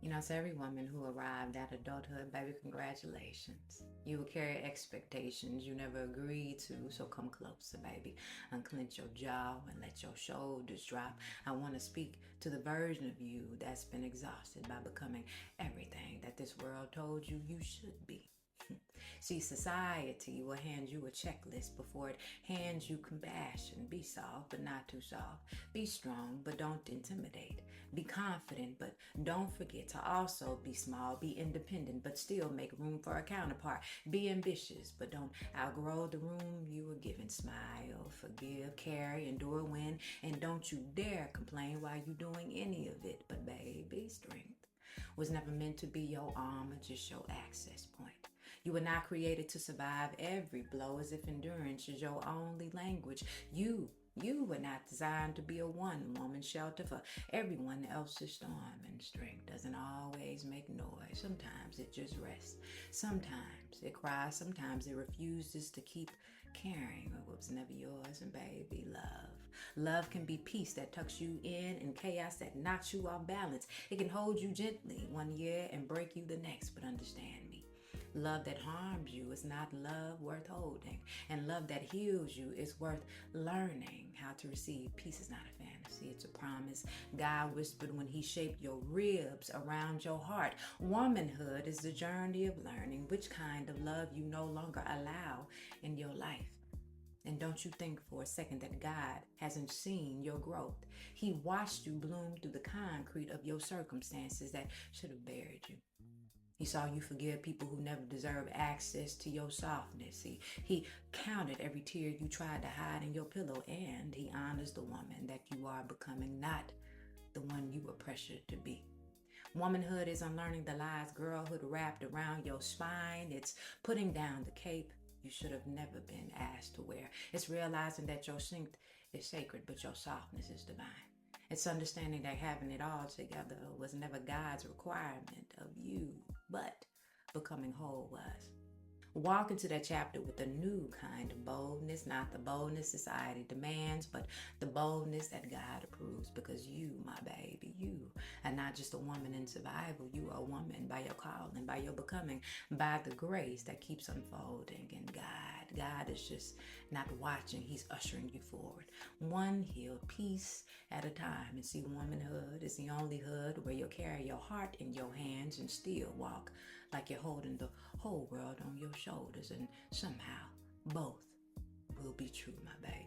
To every woman who arrived at adulthood, baby, congratulations. You will carry expectations you never agreed to, so come closer, baby. Unclench your jaw and let your shoulders drop. I want to speak to the version of you that's been exhausted by becoming everything that this world told you you should be. See, society will hand you a checklist before it hands you compassion. Be soft, but not too soft. Be strong, but don't intimidate. Be confident, but don't forget to also be small. Be independent, but still make room for a counterpart. Be ambitious, but don't outgrow the room you were given. Smile, forgive, carry, endure, win, and don't you dare complain while you're doing any of it. But baby, strength was never meant to be your armor, just your access point. You were not created to survive every blow as if endurance is your only language. You were not designed to be a one-woman shelter for everyone else's storm, and strength doesn't always make noise. Sometimes it just rests. Sometimes it cries. Sometimes it refuses to keep carrying what was never yours. And baby, love. Love can be peace that tucks you in and chaos that knocks you off balance. It can hold you gently one year and break you the next, but understand me. Love that harms you is not love worth holding. And love that heals you is worth learning how to receive. Peace is not a fantasy, it's a promise God whispered when he shaped your ribs around your heart. Womanhood is the journey of learning which kind of love you no longer allow in your life. And don't you think for a second that God hasn't seen your growth. He watched you bloom through the concrete of your circumstances that should have buried you. He saw you forgive people who never deserved access to your softness. He counted every tear you tried to hide in your pillow, and he honors the woman that you are becoming, not the one you were pressured to be. Womanhood is unlearning the lies girlhood wrapped around your spine. It's putting down the cape you should have never been asked to wear. It's realizing that your strength is sacred, but your softness is divine. It's understanding that having it all together was never God's requirement of you, but becoming whole was. Walk into that chapter with a new kind of boldness, not the boldness society demands, but the boldness that God approves, because you, my baby, you are not just a woman in survival. You are a woman by your calling, by your becoming, by the grace that keeps unfolding. And God is just not watching. He's ushering you forward, one healed piece at a time. And see, womanhood is the only hood where you'll carry your heart in your hands and still walk like you're holding the whole world on your shoulders, and somehow both will be true, my baby.